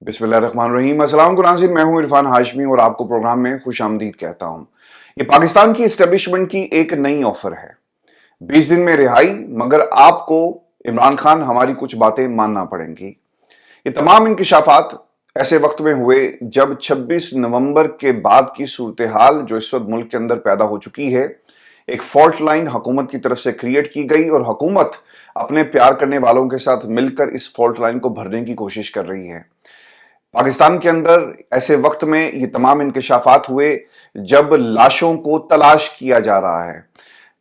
बिस्मिल्लाहिर्रहमानिर्रहीम। अस्सलाम नाज़रीन, मैं हूं इरफान हाशमी और आपको प्रोग्राम में खुश आमदीद कहता हूं। ये पाकिस्तान की एस्टेब्लिशमेंट की एक नई ऑफर है, 20 दिन में रिहाई, मगर आपको इमरान खान हमारी कुछ बातें मानना पड़ेंगी। ये तमाम इंकशाफात ऐसे वक्त में हुए जब 26 नवंबर के बाद की सूरत हाल जो इस वक्त मुल्क के अंदर पैदा हो चुकी है, एक फॉल्ट लाइन हुकूमत की तरफ से क्रिएट की गई और हुकूमत अपने प्यार करने वालों के साथ मिलकर इस फॉल्ट लाइन को भरने की कोशिश कर रही है। पाकिस्तान के अंदर ऐसे वक्त में ये तमाम इंकशाफात हुए जब लाशों को तलाश किया जा रहा है,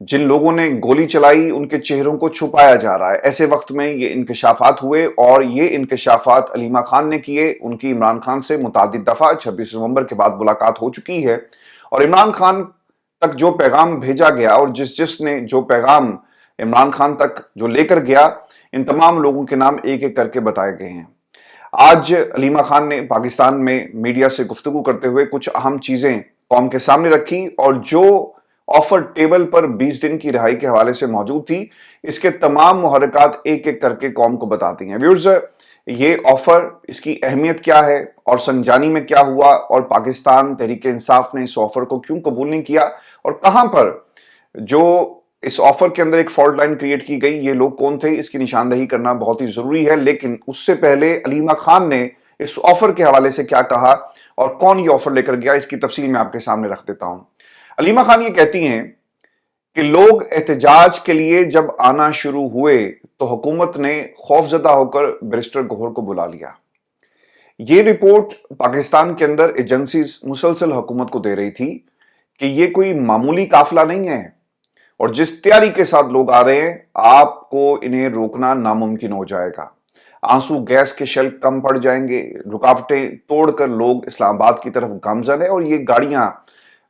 जिन लोगों ने गोली चलाई उनके चेहरों को छुपाया जा रहा है। ऐसे वक्त में ये इंकशाफात हुए और ये इंकशाफात अलीमा खान ने किए। उनकी इमरान खान से मुतादिद दफा 26 नवंबर के बाद मुलाकात हो चुकी है और इमरान खान तक जो पैगाम भेजा गया और जिसने जो पैगाम इमरान खान तक जो लेकर गया, इन तमाम लोगों के नाम एक एक करके बताए गए हैं। आज अलीमा खान ने पाकिस्तान में मीडिया से गुफ्तगू करते हुए कुछ अहम चीजें कौम के सामने रखी और जो ऑफर टेबल पर 20 दिन की रिहाई के हवाले से मौजूद थी, इसके तमाम मुहर्रिकात एक एक करके कौम को बताती हैं। व्यूअर्स, ये ऑफर, इसकी अहमियत क्या है और संजानी में क्या हुआ और पाकिस्तान तहरीक इंसाफ ने इस ऑफर को क्यों कबूल नहीं किया और कहां पर जो इस ऑफर के अंदर एक फॉल्ट लाइन क्रिएट की गई, ये लोग कौन थे, इसकी निशानदही करना बहुत ही जरूरी है। लेकिन उससे पहले अलीमा खान ने इस ऑफर के हवाले से क्या कहा और कौन ये ऑफर लेकर गया, इसकी तफसील मैं आपके सामने रख देता हूं। अलीमा खान ये कहती हैं कि लोग एहतजाज के लिए जब आना शुरू हुए तो हुकूमत ने खौफजदा होकर बैरिस्टर गौहर को बुला लिया। ये रिपोर्ट पाकिस्तान के अंदर एजेंसीज मुसलसल हुकूमत को दे रही थी कि ये कोई मामूली काफिला नहीं है और जिस तैयारी के साथ लोग आ रहे हैं, आपको इन्हें रोकना नामुमकिन हो जाएगा। आंसू गैस के शेल कम पड़ जाएंगे, रुकावटें तोड़कर लोग इस्लामाबाद की तरफ गामजन है और ये गाड़ियां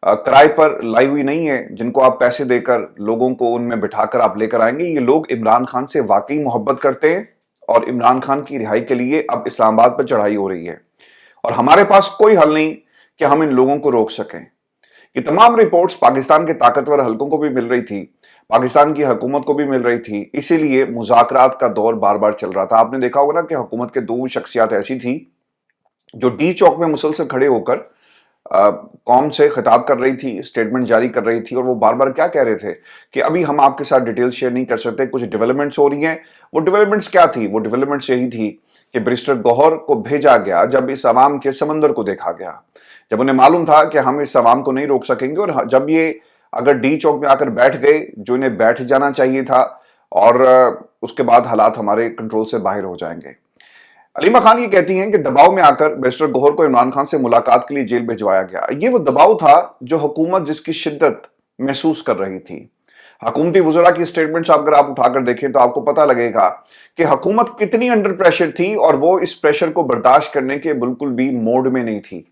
किराए पर लाई हुई नहीं है जिनको आप पैसे देकर लोगों को उनमें बिठाकर आप लेकर आएंगे। ये लोग इमरान खान से वाकई मोहब्बत करते हैं और इमरान खान की रिहाई के लिए अब इस्लामाबाद पर चढ़ाई हो रही है और हमारे पास कोई हल नहीं कि हम इन लोगों को रोक सकें। ये तमाम रिपोर्ट्स पाकिस्तान के ताकतवर हलकों को भी मिल रही थी, पाकिस्तान की हुकूमत को भी मिल रही थी, इसीलिए मुज़ाकरात का दौर बार बार चल रहा था। आपने देखा होगा ना कि हुकूमत के दो शख्सियात ऐसी थी जो डी चौक में मुसलसल खड़े होकर कौम से खिताब कर रही थी, स्टेटमेंट जारी कर रही थी और वो बार बार क्या कह रहे थे कि अभी हम आपके साथ डिटेल शेयर नहीं कर सकते, कुछ डेवलपमेंट्स हो रही हैं। वो डेवलपमेंट्स क्या थी? वो डेवलपमेंट्स यही थी कि बैरिस्टर गौहर को भेजा गया जब इस अवाम के समंदर को देखा गया, जब उन्हें मालूम था कि हम इस अवाम को नहीं रोक सकेंगे और जब ये अगर डी चौक में आकर बैठ गए जो इन्हें बैठ जाना चाहिए था और उसके बाद हालात हमारे कंट्रोल से बाहर हो जाएंगे। अलीमा खान ये कहती हैं कि दबाव में आकर बैरिस्टर गौहर को इमरान खान से मुलाकात के लिए जेल भिजवाया गया। ये वो दबाव था जो हुकूमत जिसकी शिद्दत महसूस कर रही थी। हुकूमती वज़रा की स्टेटमेंट्स अगर आप उठाकर देखें तो आपको पता लगेगा कि हुकूमत कितनी अंडर प्रेशर थी और वो इस प्रेशर को बर्दाश्त करने के बिल्कुल भी मोड में नहीं थी।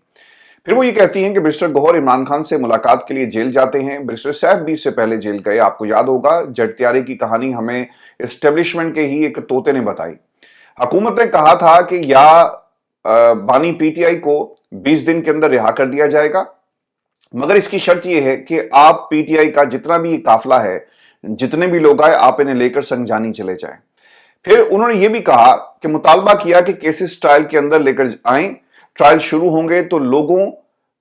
फिर वो ये कहती हैं कि बैरिस्टर गौहर इमरान खान से मुलाकात के लिए जेल जाते हैं। बैरिस्टर साहब भी इससे पहले जेल गए। आपको याद होगा, जटत्यारे की कहानी हमें एस्टेब्लिशमेंट के ही एक तोते ने बताई। हुकूमत ने कहा था कि या बानी पीटीआई को 20 दिन के अंदर रिहा कर दिया जाएगा, मगर इसकी शर्त यह है कि आप पीटीआई का जितना भी काफिला है, जितने भी लोग आए, आप इन्हें लेकर संजानी चले जाएं। फिर उन्होंने ये भी कहा कि मुतालबा किया कि केसेस ट्रायल के अंदर लेकर आएं। ट्रायल शुरू होंगे तो लोगों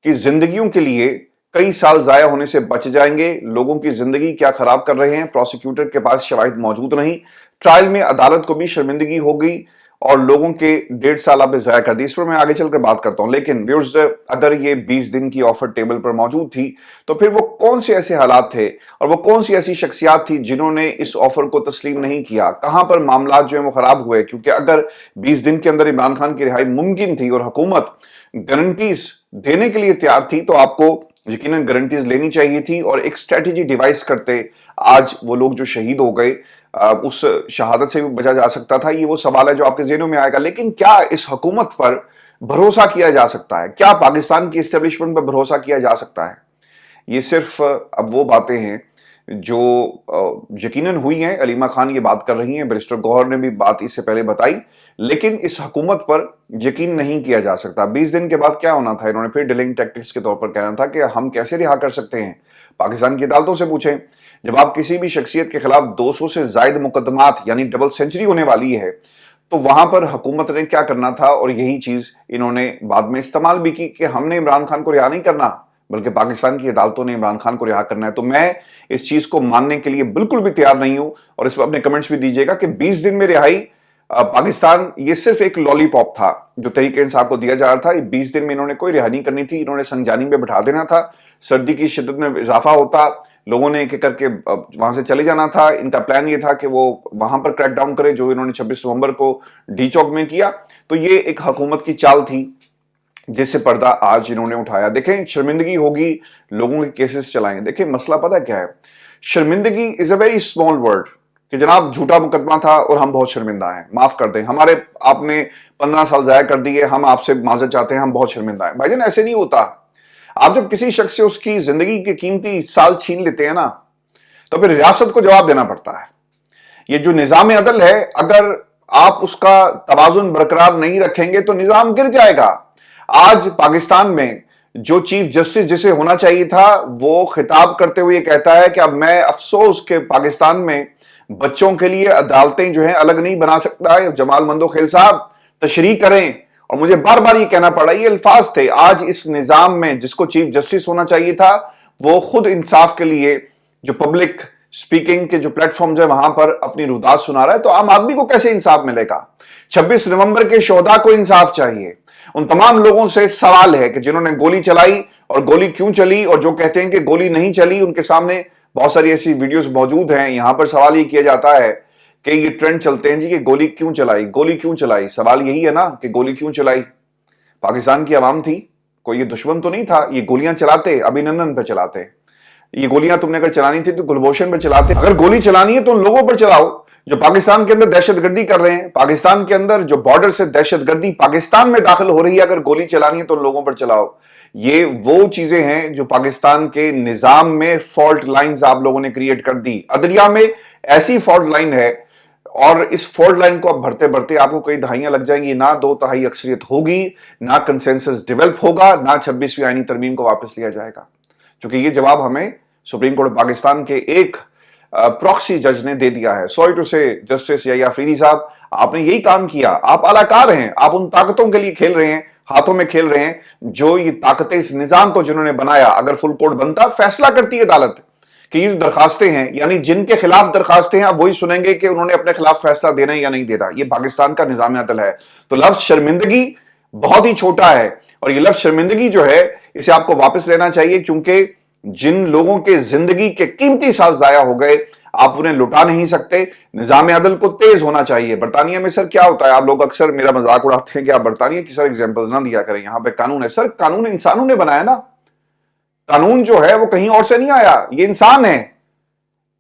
की जिंदगियों के लिए कई साल जाया होने से बच जाएंगे। लोगों की जिंदगी क्या खराब कर रहे हैं, प्रोसिक्यूटर के पास शवाहिद मौजूद नहीं, ट्रायल में अदालत को भी शर्मिंदगी हो गई और लोगों के 1.5 साल आपने जाया कर दी। इस पर मैं आगे चलकर बात करता हूं। लेकिन व्यूअर्स, अगर ये 20 दिन की ऑफर टेबल पर मौजूद थी तो फिर वो कौन से ऐसे हालात थे और वो कौन सी ऐसी शख्सियात थी जिन्होंने इस ऑफर को तस्लीम नहीं किया? कहां पर मामला जो है वो खराब हुए? क्योंकि अगर 20 दिन के अंदर इमरान खान की रिहाई मुमकिन थी और हुकूमत गारंटीज देने के लिए तैयार थी तो आपको यकीनन गारंटीज लेनी चाहिए थी और एक स्ट्रेटेजी डिवाइस करते आज वो लोग जो शहीद हो गए उस शहादत से भी बचा जा सकता था। ये वो सवाल है जो आपके ज़हनों में आएगा। लेकिन क्या इस हुकूमत पर भरोसा किया जा सकता है? क्या पाकिस्तान की एस्टेब्लिशमेंट पर भरोसा किया जा सकता है? ये सिर्फ अब वो बातें हैं जो यकीनन हुई हैं। अलीमा खान ये बात कर रही हैं, बैरिस्टर गौहर ने भी बात इससे पहले बताई, लेकिन इस हुकूमत पर यकीन नहीं किया जा सकता। 20 दिन के बाद क्या होना था? इन्होंने फिर डिलिंग टैक्टिक्स के तौर पर कहना था कि हम कैसे रिहा कर सकते हैं। पाकिस्तान की अदालतों से पूछें, जब आप किसी भी शख्सियत के खिलाफ 200 से जायद मुकदमात यानी डबल सेंचुरी होने वाली है तो वहां पर हुकूमत ने क्या करना था, और यही चीज इन्होंने बाद में इस्तेमाल भी की कि हमने इमरान खान को रिहा नहीं करना, बल्कि पाकिस्तान की अदालतों ने इमरान खान को रिहा करना है। तो मैं इस चीज को मानने के लिए बिल्कुल भी तैयार नहीं हूं, और इस पर अपने कमेंट्स भी दीजिएगा कि 20 दिन में रिहाई पाकिस्तान, ये सिर्फ एक लॉलीपॉप था जो तहरीक इंसाफ को दिया जा रहा था। 20 दिन में इन्होंने कोई रिहाई नहीं करनी थी, इन्होंने संजानी में बिठा देना था। सर्दी की शिद्दत में इजाफा होता, लोगों ने एक एक करके वहां से चले जाना था। इनका प्लान ये था कि वो वहां पर क्रैकडाउन करे जो इन्होंने 26 नवंबर को डी चौक में किया। तो ये एक हुकूमत की चाल थी जिससे पर्दा आज इन्होंने उठाया। देखें, शर्मिंदगी होगी, लोगों के केसेस चलाएं। देखें, मसला पता क्या है, शर्मिंदगी is a very small word कि जनाब झूठा मुकदमा था और हम बहुत शर्मिंदा हैं, माफ कर दें, हमारे आपने 15 साल जाया कर दिए, हम आपसे माजरत चाहते हैं, हम बहुत शर्मिंदा हैं। भाईजान, ऐसे नहीं होता। आप जब किसी शख्स से उसकी जिंदगी के कीमती साल छीन लेते हैं ना, तो फिर रियासत को जवाब देना पड़ता है। ये जो निजाम अदल है, अगर आप उसका तवाजुन बरकरार नहीं रखेंगे तो निजाम गिर जाएगा। आज पाकिस्तान में जो चीफ जस्टिस जिसे होना चाहिए था, वो खिताब करते हुए कहता है कि अब मैं अफसोस के पाकिस्तान में बच्चों के लिए अदालतें जो है अलग नहीं बना सकता है। जमाल मंदोखेल साहब तशरीह करें, और मुझे बार बार ये कहना पड़ा, ये अल्फाज थे। आज इस निजाम में जिसको चीफ जस्टिस होना चाहिए था, वो खुद इंसाफ के लिए जो पब्लिक स्पीकिंग के जो प्लेटफॉर्म्स है वहां पर अपनी रुदात सुना रहा है। तो आम आदमी को कैसे इंसाफ मिलेगा? 26 नवंबर के शोहदा को इंसाफ चाहिए। उन तमाम लोगों से सवाल है कि जिन्होंने गोली चलाई, और गोली क्यों चली, और जो कहते हैं कि गोली नहीं चली, उनके सामने बहुत सारी ऐसी वीडियोस मौजूद हैं। यहां पर सवाल ये किया जाता है कि ये ट्रेंड चलते हैं जी कि गोली क्यों चलाई, गोली क्यों चलाई। सवाल यही है ना कि गोली क्यों चलाई? पाकिस्तान की आवाम थी, कोई ये दुश्मन तो नहीं था। ये गोलियां चलाते अभिनंदन पे चलाते, ये गोलियां तुमने अगर चलानी थी तो गुलभूषण पे चलाते। अगर गोली चलानी है तो उन लोगों पर चलाओ जो पाकिस्तान के अंदर दहशतगर्दी कर रहे हैं। पाकिस्तान के अंदर जो बॉर्डर से दहशतगर्दी पाकिस्तान में दाखिल हो रही है, अगर गोली चलानी है तो उन लोगों पर चलाओ। ये वो चीजें हैं जो पाकिस्तान के निजाम में फॉल्ट लाइंस आप लोगों ने क्रिएट कर दी। अदलिया में ऐसी फॉल्ट लाइन है, और इस फॉल्ट लाइन को अब भरते भरते आपको कई दहाइयां लग जाएंगी। ना 2/3 अक्सरियत होगी, ना कंसेंसस डेवलप होगा, ना 26वीं आईनी तरमीम को वापस लिया जाएगा। क्योंकि ये जवाब हमें सुप्रीम कोर्ट पाकिस्तान के एक प्रॉक्सी जज ने दे दिया है। सॉरी टू से जस्टिस या अफरीदी साहब, आपने यही काम किया। आप अलाकार हैं, आप उन ताकतों के लिए खेल रहे हैं, हाथों में खेल रहे हैं जो ये ताकतें इस निजाम को जिन्होंने बनाया। अगर फुल कोर्ट बनता, फैसला करती है अदालत कि ये दरखास्तें हैं, यानी जिनके खिलाफ दरखास्तें हैं, आप वही सुनेंगे कि उन्होंने अपने खिलाफ फैसला देना है या नहीं देना। ये पाकिस्तान का निजाम अदल है। तो लफ्ज शर्मिंदगी बहुत ही छोटा है, और ये लफ्ज शर्मिंदगी जो है इसे आपको वापस लेना चाहिए, क्योंकि जिन लोगों के जिंदगी के कीमती साल जाया हो गए, आप उन्हें लुटा नहीं सकते। निजाम अदल को तेज होना चाहिए। बरतानिया में सर क्या होता है, आप लोग अक्सर मेरा मजाक उड़ाते हैं कि आप बरतानिया की सर एग्जांपल्स ना दिया करें, यहां पे कानून है। सर कानून इंसानों ने बनाया ना, कानून जो है वो कहीं और से नहीं आया, ये इंसान है।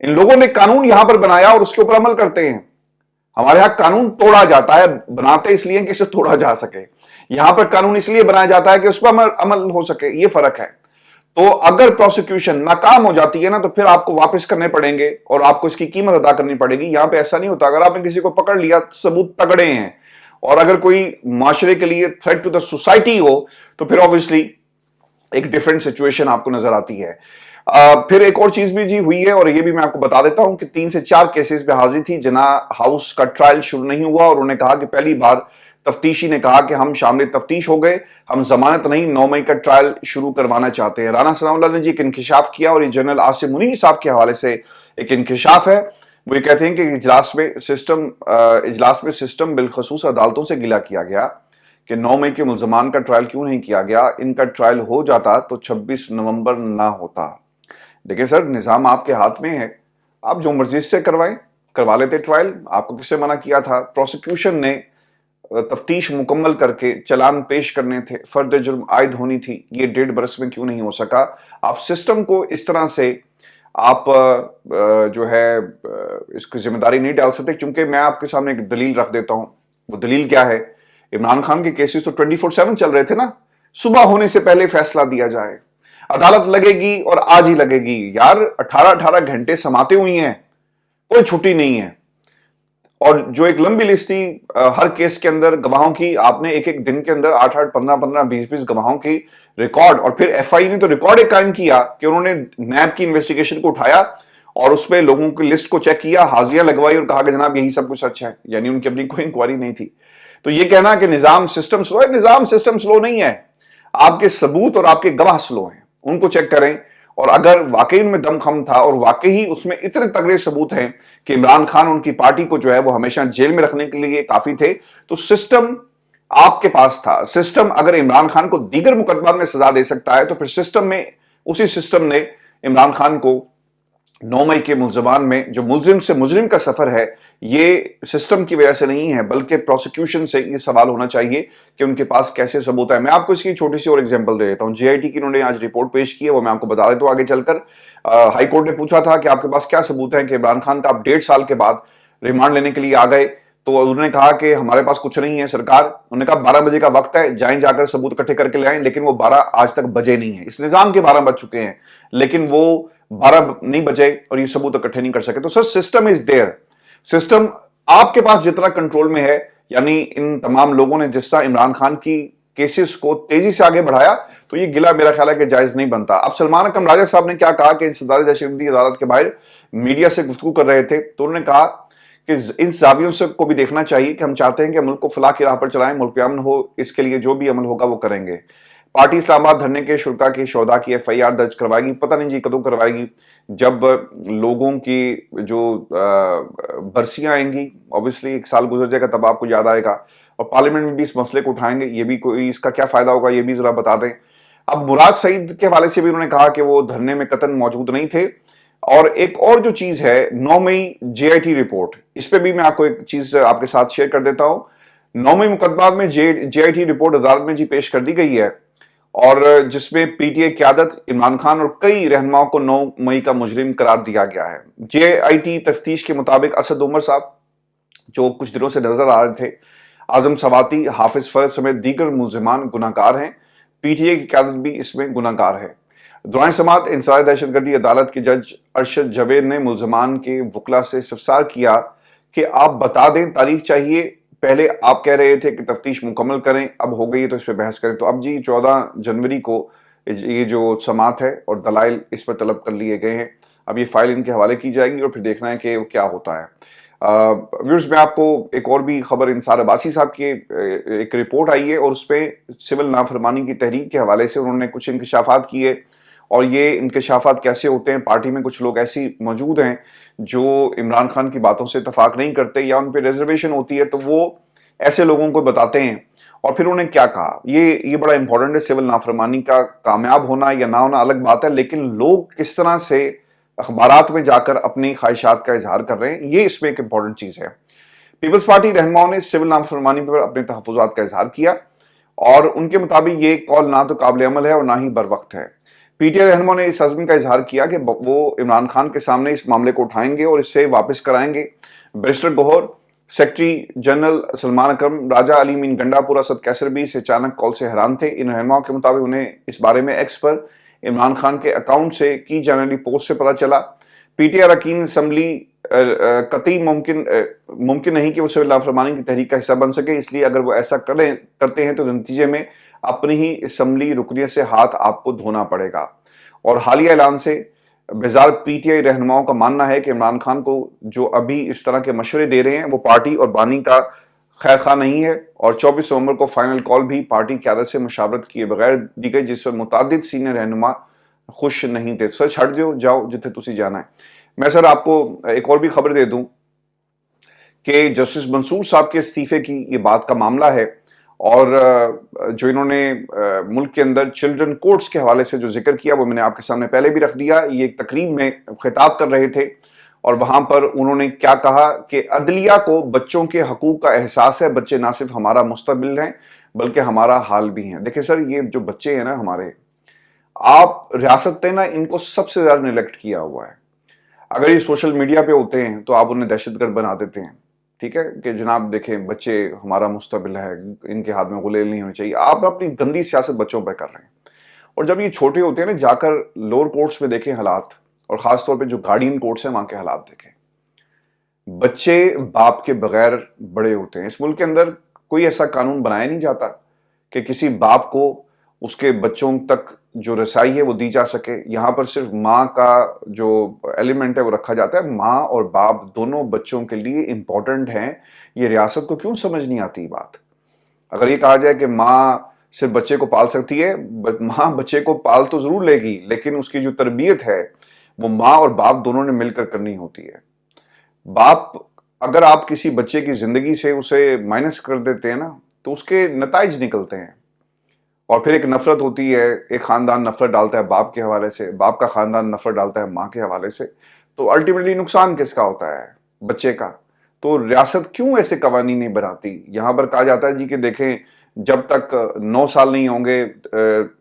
इन लोगों ने कानून यहां पर बनाया और उसके ऊपर अमल करते हैं। हमारे यहां कानून तोड़ा जाता है, बनाते इसलिए कि इसे तोड़ा जा सके। यहां पर कानून इसलिए बनाया जाता है कि उस पर अमल हो सके, ये फर्क है। तो अगर प्रोसिक्यूशन नाकाम हो जाती है ना, तो फिर आपको वापस करने पड़ेंगे और आपको इसकी कीमत अदा करनी पड़ेगी। यहां पे ऐसा नहीं होता। अगर आपने किसी को पकड़ लिया, सबूत तगड़े हैं, और अगर कोई माशरे के लिए थ्रेट टू द सोसाइटी हो, तो फिर ऑब्वियसली एक डिफरेंट सिचुएशन आपको नजर आती है। फिर एक और चीज भी जी हुई है, और ये भी मैं आपको बता देता हूं कि 3 से 4 केसेस पे हाजिर थी। जना हाउस का ट्रायल शुरू नहीं हुआ, और उन्होंने कहा कि पहली बार तफ्तीशी ने कहा कि हम शामिल तफ्तीश हो गए, हम जमानत नहीं 9 मई का ट्रायल शुरू करवाना चाहते हैं। राना सनाउल्लाह ने जी एक इंकिशाफ किया, और ये जनरल आसिम मुनीर साहब के हवाले से एक इंकिशाफ है। वो ये कहते हैं कि इजलास में सिस्टम बिलखसूस अदालतों से गिला किया गया कि 9 मई के मुल्जमान का ट्रायल क्यों नहीं किया गया। इनका ट्रायल हो जाता तो 26 नवंबर ना होता। देखिए सर, निजाम आपके हाथ में है, आप जो मर्जी से करवा लेते ट्रायल। आपको किससे मना किया था? प्रोसिक्यूशन ने तफ्तीश मुकम्मल करके चलान पेश करने थे, फर्द जुर्म आयद होनी थी। ये 1.5 बरस में क्यों नहीं हो सका? आप सिस्टम को इस तरह से आप जो है इसकी जिम्मेदारी नहीं डाल सकते, क्योंकि मैं आपके सामने एक दलील रख देता हूं। वो दलील क्या है? इमरान खान के केसेस तो 24/7 चल रहे थे ना। सुबह होने से पहले फैसला दिया जाए, अदालत लगेगी और आज ही लगेगी। यार 18 घंटे समाते हुई हैं, कोई छुट्टी नहीं है। और जो एक लंबी लिस्ट थी हर केस के अंदर गवाहों की, आपने एक एक दिन के अंदर 8-8, 15-15, 20-20 गवाहों की रिकॉर्ड, और फिर एफआई ने तो रिकॉर्ड एक कायम किया कि उन्होंने नैब की इन्वेस्टिगेशन को उठाया اور اس پہ لوگوں کی لسٹ کو چیک کیا, حاضریاں لگوائی اور کہا کہ جناب یہی سب کچھ سچ ہے. یعنی ان کی اپنی کوئی انکوائری نہیں تھی. تو یہ کہنا کہ نظام سسٹم سلو ہے, نظام سسٹم سلو نہیں ہے, آپ کے ثبوت اور آپ کے گواہ سلو ہیں, ان کو چیک کریں. اور اگر واقعی ان میں دم خم تھا اور واقعی اس میں اتنے تگڑے ثبوت ہیں کہ عمران خان ان کی پارٹی کو جو ہے وہ ہمیشہ جیل میں رکھنے کے لیے کافی تھے, تو سسٹم آپ کے پاس تھا. سسٹم اگر عمران خان کو دیگر مقدمات میں سزا دے سکتا ہے تو پھر سسٹم میں, اسی سسٹم نے عمران خان کو 9 مئی کے ملزمان میں, جو ملزم سے مجرم کا سفر ہے, یہ سسٹم کی وجہ سے نہیں ہے بلکہ پروسیکیوشن سے یہ سوال ہونا چاہیے کہ ان کے پاس کیسے ثبوت ہے. میں آپ کو اس کی چھوٹی سی اور ایگزامپل دے دیتا ہوں. جے آئی ٹی کی انہوں نے آج رپورٹ پیش کی ہے, وہ میں آپ کو بتا دیتا ہوں آگے چل کر. ہائی کورٹ نے پوچھا تھا کہ آپ کے پاس کیا ثبوت ہے کہ عمران خان کا آپ 1.5 سال کے بعد ریمانڈ لینے کے لیے آ گئے. تو انہوں نے کہا کہ ہمارے پاس کچھ نہیں ہے سرکار. انہوں نے کہا 12 بجے کا وقت ہے, جائیں جا کر ثبوت اکٹھے کر کے لے آئیں. لیکن وہ 12 آج تک بجے نہیں ہیں. اس نظام کے 12 بج چکے ہیں لیکن وہ 12 نہیں بجے اور یہ ثبوت اکٹھے نہیں کر سکے. تو سر سسٹم از دیئر. سسٹم آپ کے پاس جتنا کنٹرول میں ہے, یعنی ان تمام لوگوں نے جس طرح عمران خان کی کیسز کو تیزی سے آگے بڑھایا, تو یہ گلہ میرا خیال ہے کہ جائز نہیں بنتا. اب سلمان اکرم راجہ صاحب نے کیا کہا کہ صدارت دہشت گردی عدالت کے باہر میڈیا سے گفتگو کر رہے تھے, تو انہوں نے کہا کہ ان زاویوں سے کو بھی دیکھنا چاہیے کہ ہم چاہتے ہیں کہ ملک کو فلاح کی راہ پر چلائیں, ملک پہ امن ہو, اس کے لیے جو بھی عمل ہوگا وہ کریں گے. پارٹی اسلام آباد دھرنے کے شرکا کی شہداء کی ایف آئی آر درج کروائے گی. پتہ نہیں جی کدوں کروائے گی, جب لوگوں کی جو برسیاں آئیں گی, اوبیسلی 1 سال گزر جائے گا تب آپ کو یاد آئے گا, اور پارلیمنٹ میں بھی اس مسئلے کو اٹھائیں گے. یہ بھی کوئی اس کا کیا فائدہ ہوگا یہ بھی ذرا بتا دیں. اب مراد سعید کے حوالے سے بھی انہوں نے کہا کہ وہ دھرنے میں قطعاً موجود نہیں تھے. اور ایک اور جو چیز ہے 9 مئی جے آئی ٹی رپورٹ, اس پہ بھی میں آپ کو ایک چیز آپ کے ساتھ شیئر کر دیتا ہوں. 9 مئی مقدمات میں جے آئی ٹی رپورٹ عدالت میں جی پیش کر دی گئی ہے, اور جس میں پی ٹی آئی قیادت, عمران خان اور کئی رہنماؤں کو 9 مئی کا مجرم قرار دیا گیا ہے. جے آئی ٹی تفتیش کے مطابق اسد عمر صاحب جو کچھ دنوں سے نظر آ رہے تھے, اعظم سواتی, حافظ فرد سمیت دیگر ملزمان گناہ گار ہیں. پی ٹی آئی کی قیادت بھی اس میں گناہ گار ہے. دوران سماعت انسداد دہشت گردی عدالت کے جج ارشد جاوید نے ملزمان کے وکلا سے استفسار کیا کہ آپ بتا دیں تاریخ چاہیے, پہلے آپ کہہ رہے تھے کہ تفتیش مکمل کریں, اب ہو گئی ہے تو اس پہ بحث کریں. تو اب جی 14 جنوری کو یہ جو سماعت ہے اور دلائل اس پر طلب کر لیے گئے ہیں. اب یہ فائل ان کے حوالے کی جائے گی اور پھر دیکھنا ہے کہ کیا ہوتا ہے. ویورز میں آپ کو ایک اور بھی خبر, انصار عباسی صاحب کی ایک رپورٹ آئی ہے اور اس پہ سول نافرمانی کی تحریک کے حوالے سے انہوں نے کچھ انکشافات کیے. اور یہ انکشافات کیسے ہوتے ہیں, پارٹی میں کچھ لوگ ایسی موجود ہیں جو عمران خان کی باتوں سے اتفاق نہیں کرتے یا ان پہ ریزرویشن ہوتی ہے, تو وہ ایسے لوگوں کو بتاتے ہیں. اور پھر انہیں کیا کہا, یہ بڑا امپورٹنٹ ہے. سول نافرمانی کا کامیاب ہونا یا نہ ہونا الگ بات ہے, لیکن لوگ کس طرح سے اخبارات میں جا کر اپنی خواہشات کا اظہار کر رہے ہیں, یہ اس میں ایک امپورٹنٹ چیز ہے. پیپلز پارٹی رہنماؤں نے سول نافرمانی پر اپنے تحفظات کا اظہار کیا, اور ان کے مطابق یہ کال نہ تو قابل عمل ہے اور نہ ہی بر وقت ہے. پی ٹی آئی رہنماؤں نے اس عزم کا اظہار کیا کہ وہ عمران خان کے سامنے اس معاملے کو اٹھائیں گے اور اس سے واپس کرائیں گے. بیرسٹر گوہر, سیکرٹری جنرل سلمان اکرم, راجہ علی مین گنڈا پور, اسد کیسر بھی اس اچانک کال سے حیران تھے. ان رہنماؤں کے مطابق انہیں اس بارے میں ایکس پر عمران خان کے اکاؤنٹ سے کی جانے والی پوسٹ سے پتہ چلا. پی ٹی آئی اراکین اسمبلی قطعی ممکن نہیں کہ وہ سول نافرمانی کی تحریک کا حصہ بن سکے, اس لیے اگر وہ ایسا کرتے ہیں تو نتیجے میں اپنی ہی اسمبلی رکنیت سے ہاتھ آپ کو دھونا پڑے گا. اور حالیہ اعلان سے بیزار پی ٹی آئی رہنماؤں کا ماننا ہے کہ عمران خان کو جو ابھی اس طرح کے مشورے دے رہے ہیں وہ پارٹی اور بانی کا خیر خواہ نہیں ہے. اور 24 نومبر کو فائنل کال بھی پارٹی قیادت سے مشاورت کیے بغیر دی گئی, جس پر متعدد سینئر رہنما خوش نہیں تھے. سر چھڑ دیو, جاؤ جتنے تسی جانا ہے. میں سر آپ کو ایک اور بھی خبر دے دوں کہ جسٹس منصور صاحب کے استعفے کی یہ بات کا معاملہ ہے, اور جو انہوں نے ملک کے اندر چلڈرن کورٹس کے حوالے سے جو ذکر کیا وہ میں نے آپ کے سامنے پہلے بھی رکھ دیا. یہ ایک تقریب میں خطاب کر رہے تھے اور وہاں پر انہوں نے کیا کہا کہ عدلیہ کو بچوں کے حقوق کا احساس ہے, بچے نہ صرف ہمارا مستقبل ہیں بلکہ ہمارا حال بھی ہیں. دیکھیں سر, یہ جو بچے ہیں نا ہمارے, آپ ریاست نے نا ان کو سب سے زیادہ نیگلیکٹ کیا ہوا ہے. اگر یہ سوشل میڈیا پہ ہوتے ہیں تو آپ انہیں دہشت گرد بنا دیتے ہیں, ٹھیک ہے, کہ جناب دیکھیں بچے ہمارا مستقبل ہے, ان کے ہاتھ میں غلیل نہیں ہونی چاہیے. آپ اپنی گندی سیاست بچوں پہ کر رہے ہیں. اور جب یہ چھوٹے ہوتے ہیں نا, جا کر لوور کورٹس میں دیکھیں حالات, اور خاص طور پہ جو گارڈین کورٹس ہیں وہاں کے حالات دیکھیں. بچے باپ کے بغیر بڑے ہوتے ہیں. اس ملک کے اندر کوئی ایسا قانون بنایا نہیں جاتا کہ کسی باپ کو اس کے بچوں تک جو رسائی ہے وہ دی جا سکے. یہاں پر صرف ماں کا جو ایلیمنٹ ہے وہ رکھا جاتا ہے. ماں اور باپ دونوں بچوں کے لیے امپورٹنٹ ہیں. یہ ریاست کو کیوں سمجھ نہیں آتی بات؟ اگر یہ کہا جائے کہ ماں صرف بچے کو پال سکتی ہے، ماں بچے کو پال تو ضرور لے گی، لیکن اس کی جو تربیت ہے وہ ماں اور باپ دونوں نے مل کر کرنی ہوتی ہے. باپ اگر آپ کسی بچے کی زندگی سے اسے مائنس کر دیتے ہیں نا تو اس کے نتائج نکلتے ہیں. اور پھر ایک نفرت ہوتی ہے، ایک خاندان نفرت ڈالتا ہے باپ کے حوالے سے، باپ کا خاندان نفرت ڈالتا ہے ماں کے حوالے سے. تو الٹیمیٹلی نقصان کس کا ہوتا ہے؟ بچے کا. تو ریاست کیوں ایسے قوانین نہیں بناتی؟ یہاں پر کہا جاتا ہے جی کہ دیکھیں جب تک 9 سال نہیں ہوں گے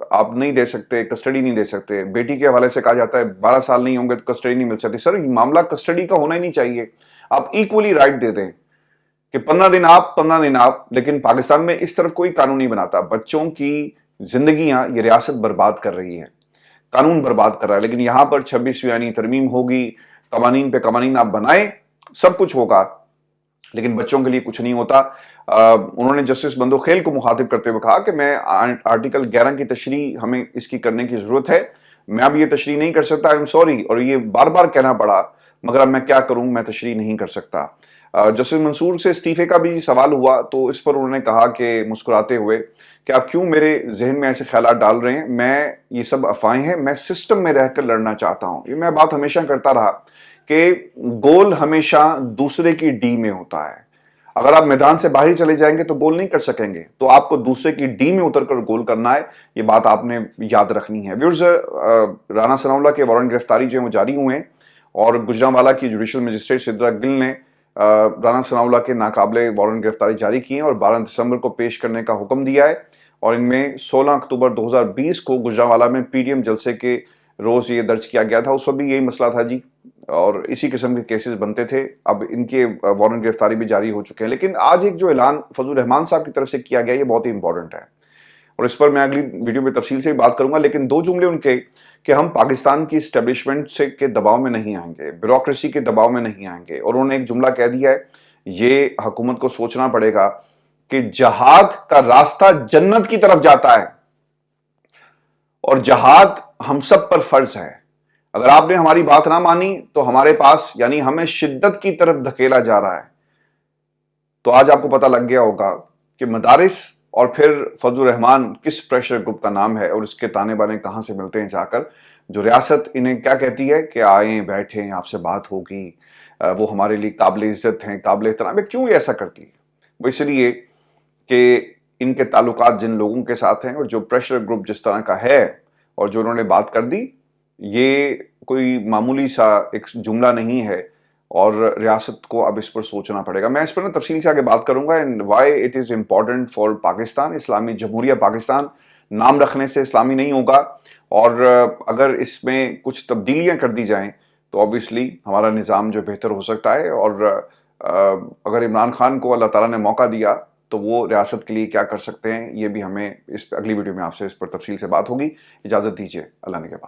آپ نہیں دے سکتے، کسٹڈی نہیں دے سکتے. بیٹی کے حوالے سے کہا جاتا ہے 12 سال نہیں ہوں گے تو کسٹڈی نہیں مل سکتی. سر یہ معاملہ کسٹڈی کا ہونا ہی نہیں چاہیے. آپ ایکولی رائٹ دے دیں کہ 15 دن آپ 15 دن آپ. لیکن پاکستان میں اس طرف کوئی قانون نہیں بناتا. بچوں کی زندگیاں یہ ریاست برباد کر رہی ہے، قانون برباد کر رہا ہے. لیکن یہاں پر 26ویں یعنی ترمیم ہوگی، قوانین پہ قوانین آپ بنائیں، سب کچھ ہوگا، لیکن بچوں کے لیے کچھ نہیں ہوتا. انہوں نے جسٹس بندو خیل کو مخاطب کرتے ہوئے کہا کہ میں آرٹیکل 11 کی تشریح ہمیں اس کی کرنے کی ضرورت ہے. میں اب یہ تشریح نہیں کر سکتا، I'm sorry، اور یہ بار بار کہنا پڑا، مگر اب میں کیا کروں، میں تشریح نہیں کر سکتا. جسٹس منصور سے استعفے کا بھی سوال ہوا تو اس پر انہوں نے کہا کہ مسکراتے ہوئے کہ آپ کیوں میرے ذہن میں ایسے خیالات ڈال رہے ہیں، میں یہ سب افواہیں ہیں، میں سسٹم میں رہ کر لڑنا چاہتا ہوں. یہ میں بات ہمیشہ کرتا رہا کہ گول ہمیشہ دوسرے کی ڈی میں ہوتا ہے. اگر آپ میدان سے باہر چلے جائیں گے تو گول نہیں کر سکیں گے، تو آپ کو دوسرے کی ڈی میں اتر کر گول کرنا ہے. یہ بات آپ نے یاد رکھنی ہے. ویورز، رانا ثناءاللہ کے وارنٹ گرفتاری جو ہیں وہ جاری ہوئے ہیں اور گجرانوالہ کی جوڈیشل مجسٹریٹ سدرا گل نے رانا ثناءاللہ کے ناقابل وارنٹ گرفتاری جاری کی ہیں اور 12 دسمبر کو پیش کرنے کا حکم دیا ہے. اور ان میں 16 اکتوبر 2020 کو گجرانوالہ میں پی ڈی ایم جلسے کے روز یہ درج کیا گیا تھا. اس وقت بھی یہی مسئلہ تھا جی، اور اسی قسم کے کیسز بنتے تھے. اب ان کے وارنٹ گرفتاری بھی جاری ہو چکے ہیں. لیکن آج ایک جو اعلان فضل الرحمان صاحب کی طرف سے کیا گیا یہ بہت ہی امپورٹنٹ ہے، اور اس پر میں اگلی ویڈیو میں تفصیل سے بات کروں گا. لیکن 2 جملے ان کے کہ ہم پاکستان کی اسٹیبلشمنٹ سے کے دباؤ میں نہیں آئیں گے، بیوروکریسی کے دباؤ میں نہیں آئیں گے. اور انہوں نے ایک جملہ کہہ دیا ہے، یہ حکومت کو سوچنا پڑے گا کہ جہاد کا راستہ جنت کی طرف جاتا ہے اور جہاد ہم سب پر فرض ہے. اگر آپ نے ہماری بات نہ مانی تو ہمارے پاس یعنی ہمیں شدت کی طرف دھکیلا جا رہا ہے. تو آج آپ کو پتہ لگ گیا ہوگا کہ مدارس اور پھر فضل الرحمان کس پریشر گروپ کا نام ہے اور اس کے تانے بانے کہاں سے ملتے ہیں جا کر. جو ریاست انہیں کیا کہتی ہے کہ آئیں بیٹھیں آپ سے بات ہوگی، وہ ہمارے لیے قابل عزت ہیں، قابل احترام ہے. کیوں ایسا کرتی ہے؟ وہ اس لیے کہ ان کے تعلقات جن لوگوں کے ساتھ ہیں اور جو پریشر گروپ جس طرح کا ہے اور جو انہوں نے بات کر دی، یہ کوئی معمولی سا ایک جملہ نہیں ہے اور ریاست کو اب اس پر سوچنا پڑے گا. میں اس پر نا تفصیل سے آگے بات کروں گا and why it is important for Pakistan. اسلامی جمہوریہ پاکستان نام رکھنے سے اسلامی نہیں ہوگا، اور اگر اس میں کچھ تبدیلیاں کر دی جائیں تو obviously ہمارا نظام جو بہتر ہو سکتا ہے. اور اگر عمران خان کو اللہ تعالیٰ نے موقع دیا تو وہ ریاست کے لیے کیا کر سکتے ہیں، یہ بھی ہمیں اس اگلی ویڈیو میں آپ سے اس پر تفصیل سے بات ہوگی. اجازت دیجیے، اللہ نگہبان.